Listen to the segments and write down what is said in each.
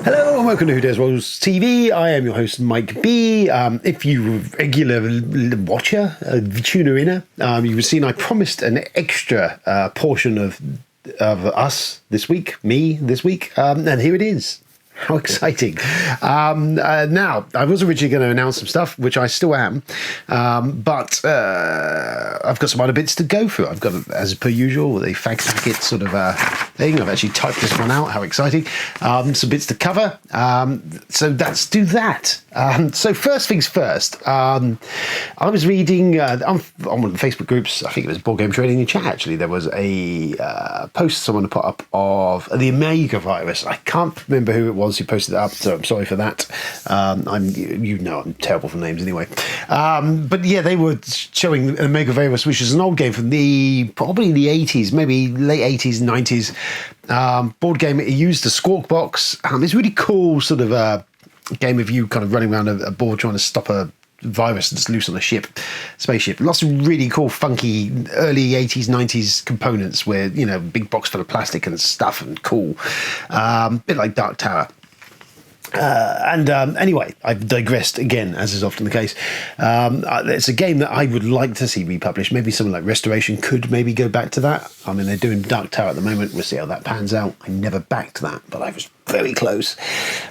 Hello and welcome to Who Dares Rolls TV. I am your host, Mike B. If you're a regular watcher, tuner inner, you would seen I promised an extra portion of us this week, me this week, and here it is. How exciting. Now, I was originally going to announce some stuff, which I still am, but I've got some other bits to go through. I've got, as per usual, the fag packet sort of thing. I've actually typed this one out. How exciting. Some bits to cover. So let's do that. So first things first, I was reading on one of the Facebook groups, I think it was Board Game Trading in Chat, actually. There was a post someone put up of the Omega virus. I can't remember who it was who posted it up, so I'm sorry for that. I'm terrible for names anyway. But yeah, they were showing Omega virus, which is an old game from probably the 80s, maybe late 80s, 90s. Board game. It used a Squawk box. It's really cool sort of game of you kind of running around a board trying to stop a virus that's loose on a spaceship. Lots of really cool, funky early 80s, 90s components where, big box full of plastic and stuff and cool. Bit like Dark Tower. Anyway, I've digressed again, as is often the case. It's a game that I would like to see republished. Maybe something like Restoration could maybe go back to that. I mean, they're doing Dark Tower at the moment. We'll see how that pans out. I never backed that, but I was very close.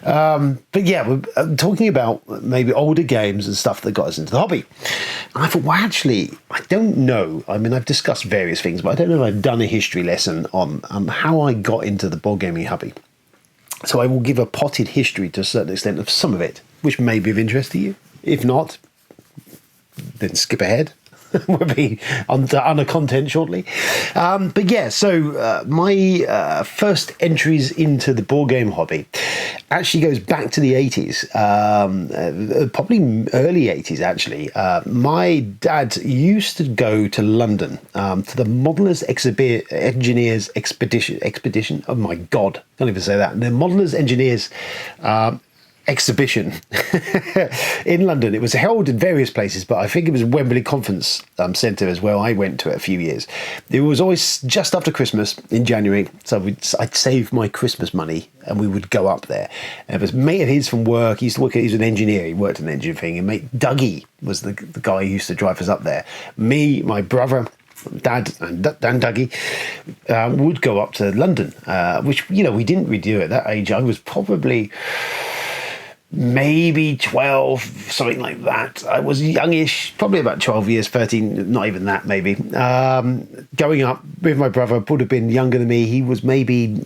But yeah, we're talking about maybe older games and stuff that got us into the hobby. And I thought, well, actually, I don't know. I mean, I've discussed various things, but I don't know if I've done a history lesson on how I got into the board gaming hobby. So I will give a potted history to a certain extent of some of it, which may be of interest to you. If not, then skip ahead. We'll be on the content shortly. But yeah, so my first entries into the board game hobby actually goes back to the 80s, probably early 80s actually. My dad used to go to London to the Modelers Engineers Expedition. Oh my God, can't even say that. The Modelers Engineers exhibition in London. It was held in various places, but I think it was Wembley Conference Centre as well. I went to it a few years. It was always just after Christmas in January, so I'd save my Christmas money and we would go up there. And it was a mate of his from work. He used to work. He was an engineer. He worked in the engine thing. And mate Dougie was the guy who used to drive us up there. Me, my brother, Dad and Dougie would go up to London, which we didn't really do at that age. I was probably maybe 12, something like that. I was youngish, probably about 12 years, 13, not even that maybe. Going up with my brother, would have been younger than me. He was maybe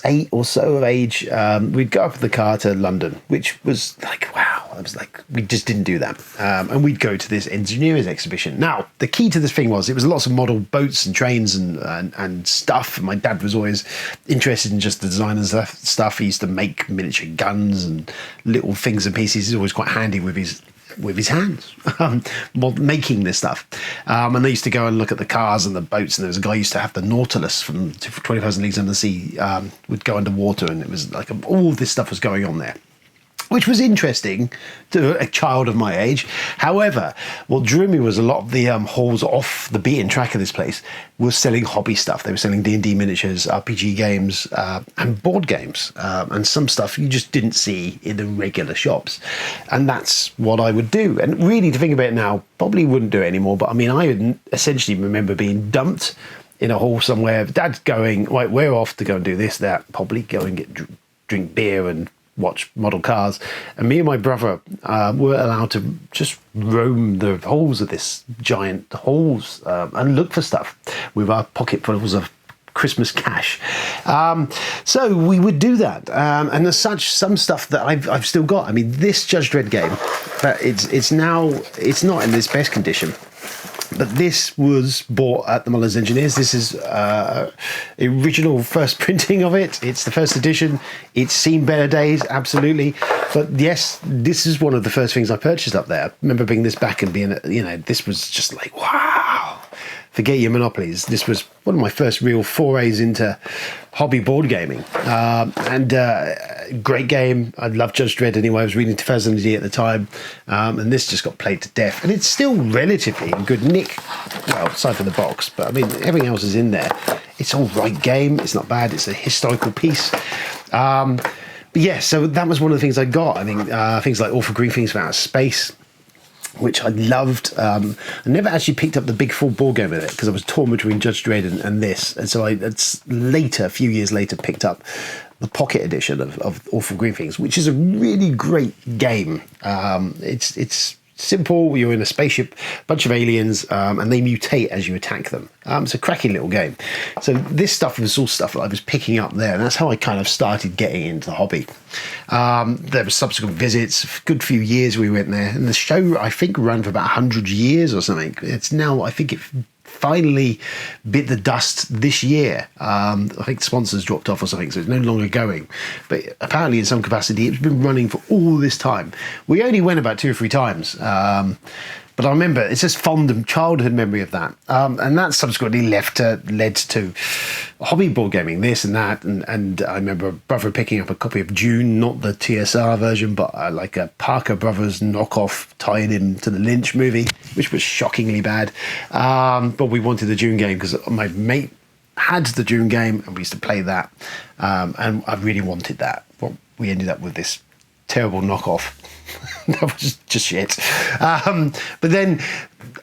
8 or so of age. We'd go up in the car to London, which was like, wow. I was like, we just didn't do that. And we'd go to this engineers exhibition. Now, the key to this thing was it was lots of model boats and trains and stuff. My dad was always interested in just the design and stuff. He used to make miniature guns and little things and pieces. He's always quite handy with his hands, making this stuff. And they used to go and look at the cars and the boats. And there was a guy who used to have the Nautilus from 20,000 Leagues Under the Sea, would go underwater. And it was like all this stuff was going on there, which was interesting to a child of my age. However, what drew me was a lot of the halls off the beaten track of this place was selling hobby stuff. They were selling D&D miniatures, RPG games, and board games, and some stuff you just didn't see in the regular shops. And that's what I would do. And really, to think about it now, probably wouldn't do it anymore. But I mean, I would essentially remember being dumped in a hall somewhere, Dad going, right, we're off to go and do this, that, probably go and drink beer and watch model cars, and me and my brother were allowed to just roam the halls of this giant halls and look for stuff with our pocketfuls of Christmas cash. So we would do that, and as such, some stuff that I've still got. I mean, this Judge Dredd game, but it's not in its best condition. But this was bought at the Modelers Engineers. This is original first printing of it. It's the first edition. It's seen better days, absolutely. But yes, this is one of the first things I purchased up there. I remember bringing this back and being, this was just like, wow. Forget your monopolies. This was one of my first real forays into hobby board gaming. Great game. I love Judge Dredd anyway. I was reading 2000 AD at the time. And this just got played to death. And it's still relatively in good nick. Well, aside from the box. But I mean, everything else is in there. It's all right game. It's not bad. It's a historical piece. But yeah, so that was one of the things I got. I think things like All for Green Things from Outer Space, which I loved. I never actually picked up the big full board game with it because I was torn between Judge Dredd and this. And so a few years later, picked up the pocket edition of All for Green Things, which is a really great game. It's simple. You're in a spaceship, bunch of aliens, and they mutate as you attack them. It's a cracking little game. So this stuff was all stuff that I was picking up there, and that's how I kind of started getting into the hobby. There were subsequent visits, a good few years we went there, and the show, I think, ran for about 100 years or something. It's now, I think it finally bit the dust this year. I think sponsors dropped off or something, so it's no longer going. But apparently, in some capacity, it's been running for all this time. We only went about 2 or 3 times. But I remember, it's just fond childhood memory of that. And that subsequently led to hobby board gaming, this and that. And I remember a brother picking up a copy of Dune, not the TSR version, but like a Parker Brothers knockoff tied into the Lynch movie, which was shockingly bad. But we wanted the Dune game because my mate had the Dune game and we used to play that. And I really wanted that. Well, we ended up with this terrible knockoff. That was just shit. But then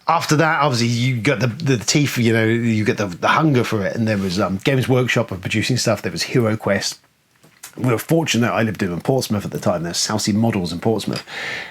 after that, obviously you got the teeth, you get the hunger for it. And there was Games Workshop of producing stuff. There was Hero Quest. We were fortunate. I lived in Portsmouth at the time. There's Southsea Models in Portsmouth,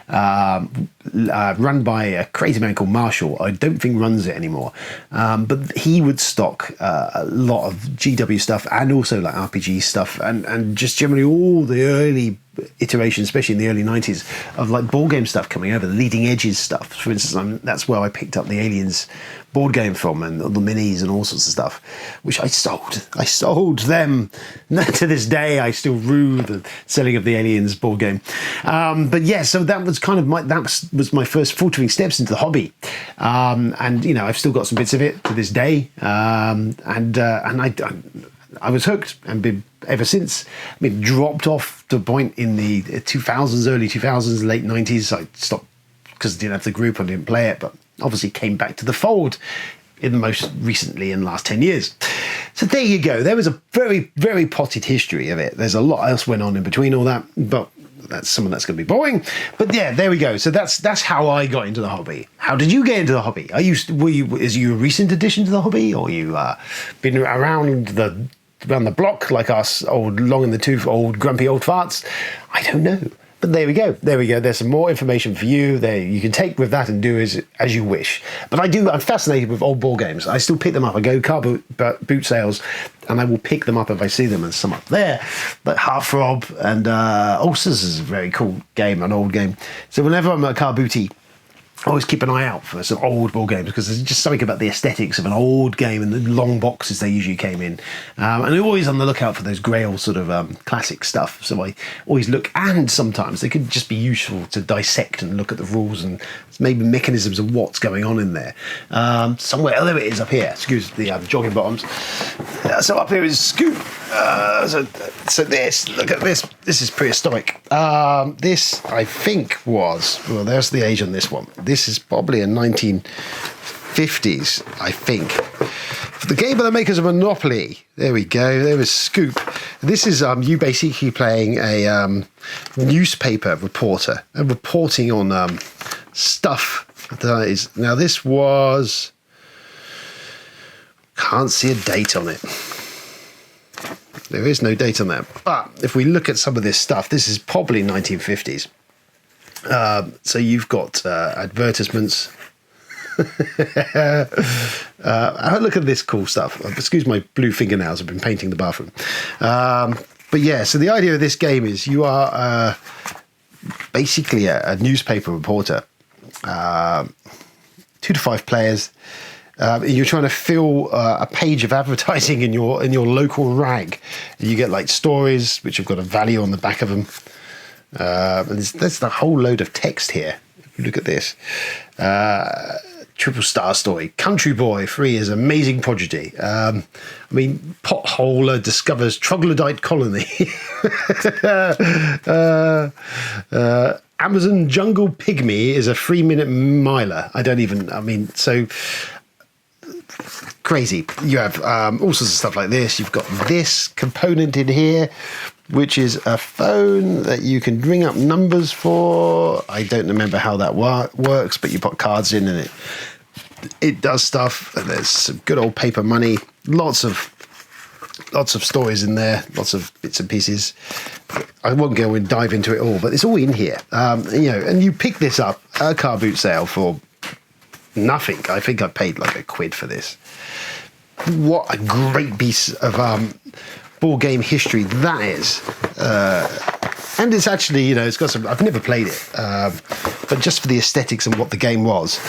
run by a crazy man called Marshall. I don't think runs it anymore, but he would stock a lot of GW stuff and also like RPG stuff and just generally all the early iterations, especially in the early 90s, of like board game stuff coming over, the leading edges stuff. For instance, that's where I picked up the Aliens board game from and the minis and all sorts of stuff, which I sold. I sold them. To this day, I still rue the selling of the Aliens board game. But yeah, so that was kind of my first faltering steps into the hobby. And I've still got some bits of it to this day. I was hooked and been ever since. I mean, dropped off to a point in the 2000s, early 2000s, late 90s. I stopped because I didn't have the group and didn't play it, but obviously came back to the fold in the most recently in the last 10 years. So there you go. There was a very, very potted history of it. There's a lot else went on in between all that, but that's going to be boring. But yeah, there we go. So that's how I got into the hobby. How did you get into the hobby? Is you a recent addition to the hobby, or you been around the block like us, old long in the tooth, old grumpy old farts? I don't know. But there we go. There's some more information for you. There, you can take with that and do as you wish. But I'm fascinated with old board games. I still pick them up. I go car boot sales, and I will pick them up if I see them. And some up there, like Heartthrob and Ulcers is a very cool game, an old game. So whenever I'm at a car booty, I always keep an eye out for some old board games because there's just something about the aesthetics of an old game and the long boxes they usually came in. And I'm always on the lookout for those Grail sort of classic stuff. So I always look, and sometimes they could just be useful to dissect and look at the rules and maybe mechanisms of what's going on in there. Somewhere, there it is up here. Excuse the jogging bottoms. So up here is Scoop. So this, look at this. This is prehistoric. This, I think, there's the age on this one. This is probably a 1950s, I think. For the game by the makers of Monopoly. There we go. There is Scoop. This is you basically playing a newspaper reporter and reporting on stuff. That is, now this was, can't see a date on it. There is no date on that. But if we look at some of this stuff, this is probably 1950s. So you've got advertisements. Look at this cool stuff. Excuse my blue fingernails. I've been painting the bathroom. But yeah, so the idea of this game is you are basically a newspaper reporter. 2 to 5 players. You're trying to fill a page of advertising in your local rag. You get like stories which have got a value on the back of them. And there's a whole load of text here. If you look at this. Triple star story. Country boy free is amazing prodigy. Potholer discovers troglodyte colony. Amazon jungle pygmy is a 3-minute miler. crazy. You have all sorts of stuff like this. You've got this component in here, which is a phone that you can ring up numbers for. I don't remember how that works, but you put cards in and it does stuff. And there's some good old paper money. Lots of stories in there, lots of bits and pieces. I won't go and dive into it all, but it's all in here. And you pick this up at a car boot sale for nothing. I think I paid like £1 for this. What a great piece of board game history that is. And it's actually, it's got some, I've never played it, but just for the aesthetics and what the game was,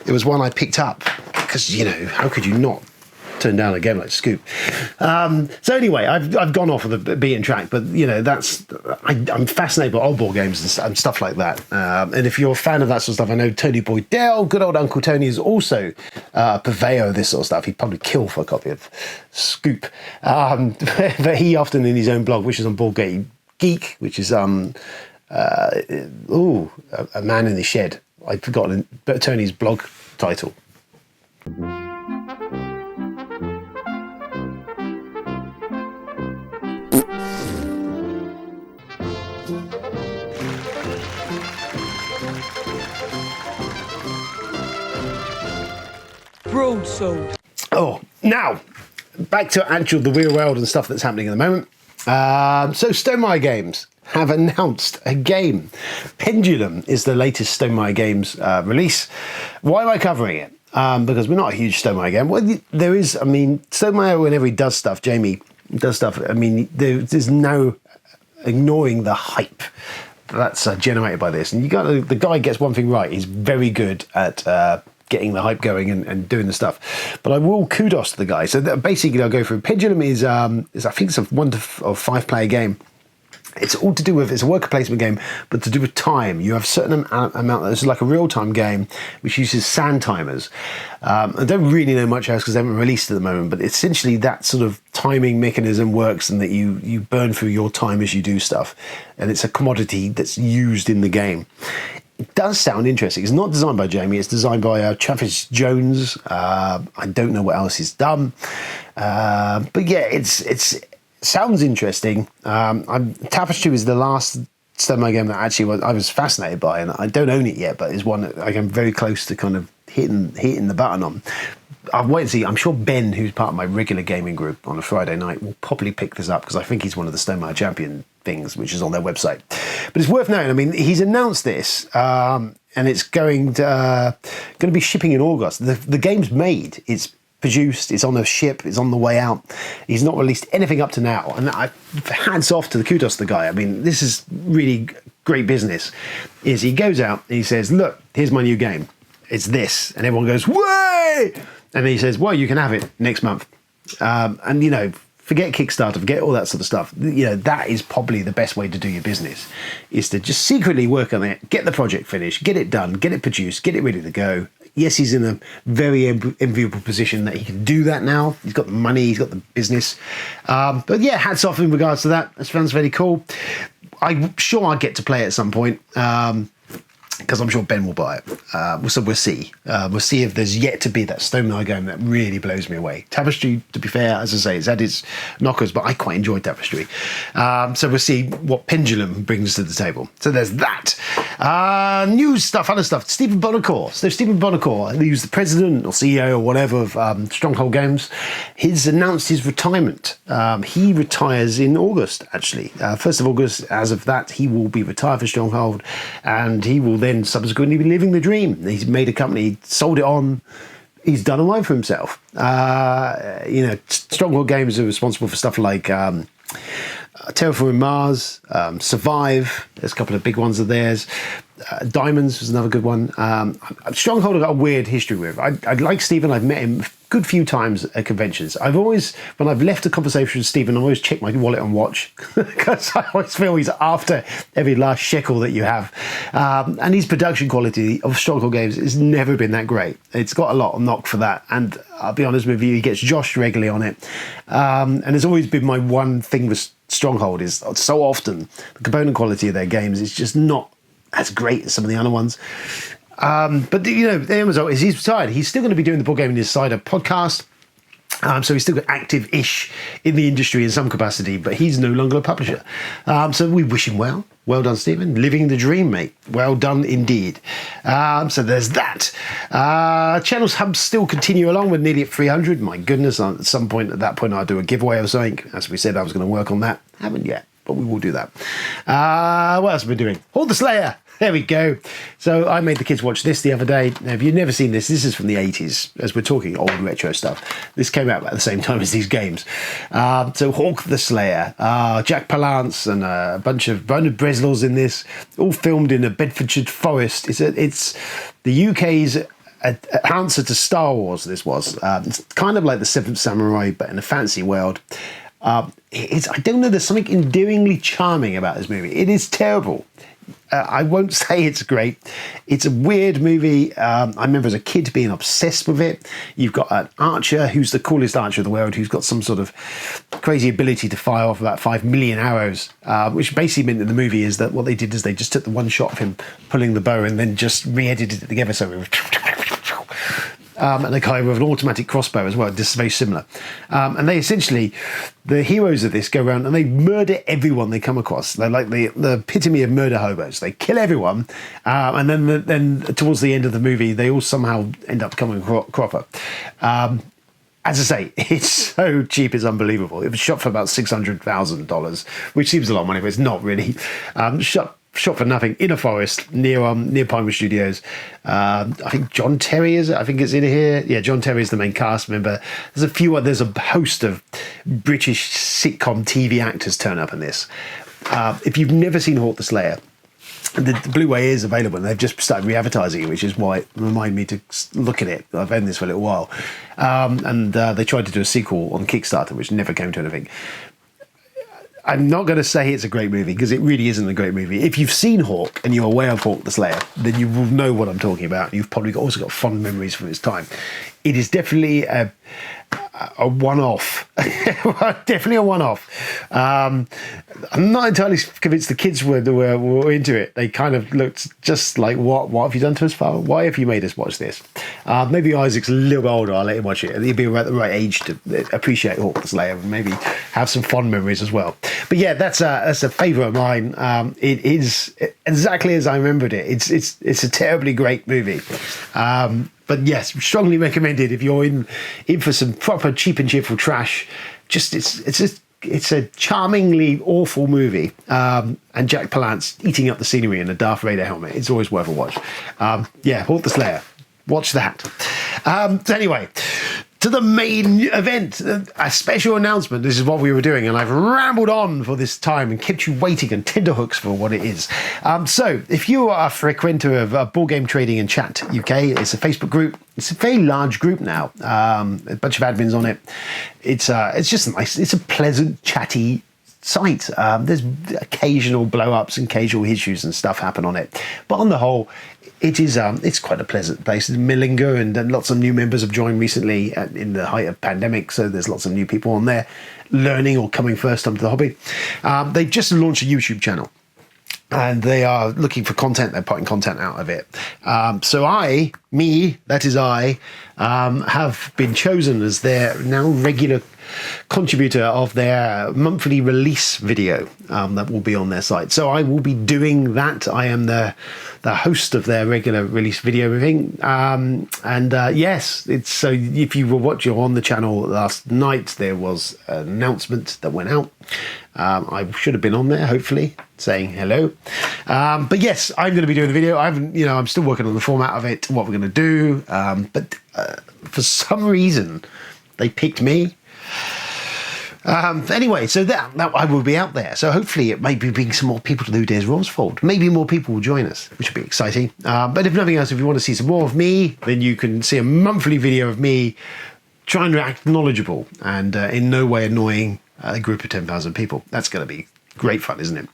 it was one I picked up because, how could you not turn down a game like Scoop? So anyway, I've gone off of the beaten track, but I'm fascinated by old board games and stuff like that. And if you're a fan of that sort of stuff, I know Tony Boydell, good old Uncle Tony, is also a purveyor of this sort of stuff. He'd probably kill for a copy of Scoop. But he often in his own blog, which is on Board Game Geek, which is a man in the shed. I'd forgotten Tony's blog title. Broadsword. Oh, now back to the real world and stuff that's happening at the moment. So Stonemaier Games have announced a game. Pendulum is the latest Stonemaier Games release. Why am I covering it? Because we're not a huge Stonemaier game. Well, there is, Stonemaier, whenever he does stuff, Jamie does stuff, there's no ignoring the hype that's generated by this. And the guy gets one thing right. He's very good at getting the hype going and doing the stuff. But I will kudos to the guy. So basically, I'll go through. Pendulum is I think it's a 1 to 5 player game. It's all to do with, it's a worker placement game, but to do with time. You have a certain amount, it's like a real-time game, which uses sand timers. I don't really know much else because they haven't released it at the moment, but essentially that sort of timing mechanism works and that you burn through your time as you do stuff. And it's a commodity that's used in the game. It does sound interesting. It's not designed by Jamie. It's designed by Travis Jones. I don't know what else he's done. But yeah, it's sounds interesting. Tapestry was the last Stonemaier game that actually I was fascinated by, and I don't own it yet, but it's one that I'm very close to kind of hitting the button on. I'll wait and see. I'm sure Ben, who's part of my regular gaming group on a Friday night, will probably pick this up because I think he's one of the Stonemaier champion things, which is on their website. But it's worth knowing. He's announced this, and it's going to be shipping in August. The game's made. It's produced, it's on a ship, it's on the way out. He's not released anything up to now, and hats off to the kudos to the guy. This is really great business. Is he goes out and he says, look, here's my new game, it's this, and everyone goes, way, and then he says, well, you can have it next month. And forget Kickstarter, forget all that sort of stuff. That is probably the best way to do your business, is to just secretly work on it, get the project finished, get it done, get it produced, get it ready to go. Yes, he's in a very enviable position that he can do that now. He's got the money, he's got the business. But yeah, hats off in regards to that. That sounds very cool. I'm sure I'll get to play it at some point. Because I'm sure Ben will buy it. So we'll see. We'll see if there's yet to be that Stonemaier game that really blows me away. Tapestry, to be fair, as I say, it's had its knockers, but I quite enjoyed Tapestry. So we'll see what Pendulum brings to the table. So there's that. News stuff, other stuff. Stephen Buonocore. So Stephen Buonocore, who's the president or CEO or whatever of Stronghold Games, he's announced his retirement. He retires in August, actually. 1st of August, as of that, he will be retired for Stronghold, and he will then subsequently be living the dream. He's made a company, sold it on, he's done a life for himself. Stronghold Games are responsible for stuff like Terraforming Mars, Survive, there's a couple of big ones of theirs. Diamonds was another good one. Stronghold I've got a weird history with. I like Stephen. I've met him a good few times at conventions. When I've left a conversation with Stephen, I always check my wallet and watch because I always feel he's after every last shekel that you have. And his production quality of Stronghold Games has never been that great. It's got a lot of knock for that. And I'll be honest with you, he gets Josh regularly on it. And it's always been my one thing with Stronghold is so often the component quality of their games is just not as great as some of the other ones. But the end result is he's retired. He's still going to be doing the Board Gaming Insider podcast. So he's still active-ish in the industry in some capacity, but he's no longer a publisher. So we wish him well. Well done, Stephen. Living the dream, mate. Well done indeed. So there's that. Channels Hub still continue along with nearly at 300. My goodness, at some point, at that point, I'll do a giveaway or something. As we said, I was going to work on that. Haven't yet, but we will do that. What else have we been doing? Horde the Slayer. There we go. So I made the kids watch this the other day. Now, if you've never seen this, this is from the 80s, as we're talking old retro stuff. This came out at the same time as these games. So Hawk the Slayer, Jack Palance and a bunch of Bernard Breslau's in this, all filmed in a Bedfordshire forest. It's the UK's answer to Star Wars, this was. It's kind of like the Seventh Samurai, but in a fancy world. I don't know, there's something endearingly charming about this movie. It is terrible. I won't say it's great. It's a weird movie. I remember as a kid being obsessed with it. You've got an archer who's the coolest archer in the world, who's got some sort of crazy ability to fire off about 5 million arrows, which basically meant in the movie is that what they did is they just took the one shot of him pulling the bow and then just re-edited it together so it was and a guy with an automatic crossbow as well, just very similar. And they essentially, the heroes of this go around and they murder everyone they come across. They're like the epitome of murder hobos. They kill everyone, and then towards the end of the movie, they all somehow end up coming cropper. As I say, it's so cheap, it's unbelievable. It was shot for about $600,000, which seems a lot of money, but it's not really. Shot for nothing in a forest near Pinewood Studios. I think John Terry is in here. Yeah, John Terry is the main cast member. There's a host of British sitcom TV actors turn up in this. If you've never seen Hawk the Slayer, the Blu-ray is available and they've just started re-advertising it, which is why it reminded me to look at it. I've owned this for a little while. And they tried to do a sequel on Kickstarter, which never came to anything. I'm not going to say it's a great movie because it really isn't a great movie. If you've seen Hawk and you're aware of Hawk the Slayer, then you will know what I'm talking about. You've probably also got fond memories from its time. It is definitely a one-off. Definitely a one-off. I'm not entirely convinced the kids were into it. They kind of looked just like, what have you done to us, Father? Why have you made us watch this? Maybe Isaac's a little bit older. I'll let him watch it. He'll be at the right age to appreciate Hawk the Slayer and maybe have some fond memories as well. But yeah, that's a favourite of mine. It is exactly as I remembered it. It's a terribly great movie. But yes, strongly recommended if you're in for some proper cheap and cheerful trash. It's a charmingly awful movie. And Jack Palance eating up the scenery in a Darth Vader helmet. It's always worth a watch. Hawk the Slayer. Watch that. So anyway, to the main event, a special announcement. This is what we were doing, and I've rambled on for this time and kept you waiting on tenterhooks for what it is. So if you are a frequenter of Board Game Trading and Chat UK, it's a Facebook group. It's a very large group now. A bunch of admins on it. It's just nice. It's a pleasant, chatty site. There's occasional blow-ups and occasional issues and stuff happen on it, but on the whole, it's quite a pleasant place. There's Millinga and lots of new members have joined recently in the height of pandemic, so there's lots of new people on there learning or coming first time to the hobby. They've just launched a YouTube channel and they are looking for content. They're putting content out of it. So I have been chosen as their now regular contributor of their monthly release video that will be on their site. So I will be doing that. I am the host of their regular release video thing. Yes, it's so if you were watching on the channel last night, there was an announcement that went out. I should have been on there, hopefully, saying hello. But yes, I'm going to be doing the video. I'm still working on the format of it, what we're going to do. But for some reason, they picked me. Anyway, so that I will be out there. So hopefully it may be bringing some more people to the Who Dares Rolls fold. Maybe more people will join us, which will be exciting. But if nothing else, if you want to see some more of me, then you can see a monthly video of me trying to act knowledgeable and in no way annoying a group of 10,000 people. That's going to be Great fun, isn't it?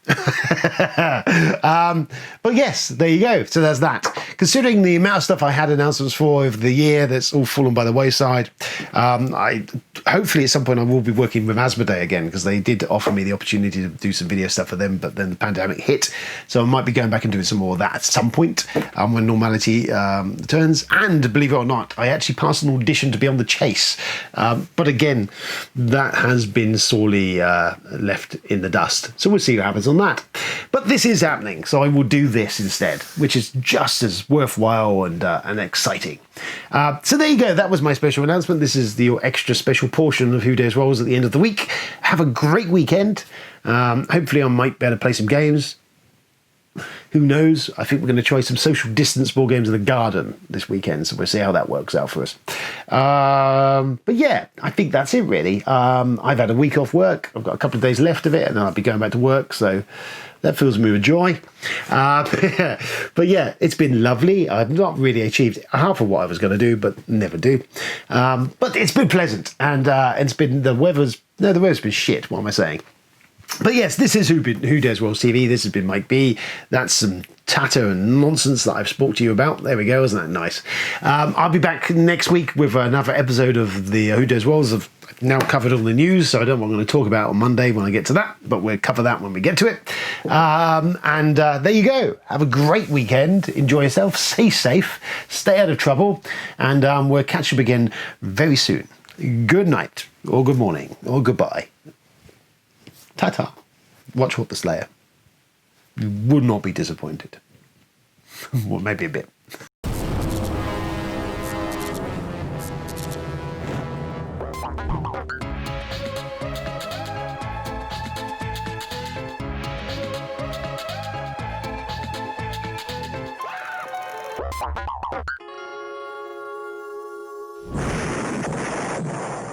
But yes, there you go. So there's that. Considering the amount of stuff I had announcements for over the year that's all fallen by the wayside, I hopefully at some point I will be working with Asmodee again, because they did offer me the opportunity to do some video stuff for them, but then the pandemic hit. So I might be going back and doing some more of that at some point when normality returns. And believe it or not, I actually passed an audition to be on The Chase. But again, that has been sorely left in the dust. So we'll see what happens on that. But this is happening, so I will do this instead, which is just as worthwhile and exciting. So there you go. That was my special announcement. This is the extra special portion of Who Dares Rolls at the end of the week. Have a great weekend. Hopefully I might be able to play some games. Who knows? I think we're going to try some social distance ball games in the garden this weekend, so we'll see how that works out for us. But yeah, I think that's it really. I've had a week off work. I've got a couple of days left of it, and then I'll be going back to work, so that fills me with joy. But yeah, it's been lovely. I've not really achieved half of what I was going to do, but never do. But it's been pleasant, and it's been the weather's been shit. What am I saying? But yes, this is Who Dares Rolls TV. This has been Mike B. That's some tatter and nonsense that I've spoke to you about. There we go, isn't that nice? I'll be back next week with another episode of the Who Dares Rolls. I've now covered all the news, so I don't know what I'm going to talk about on Monday when I get to that, but we'll cover that when we get to it. There you go. Have a great weekend. Enjoy yourself. Stay safe. Stay out of trouble. And we'll catch up again very soon. Good night, or good morning, or goodbye. Ta-ta. Watch Hawk the Slayer. You would not be disappointed. Well, maybe a bit.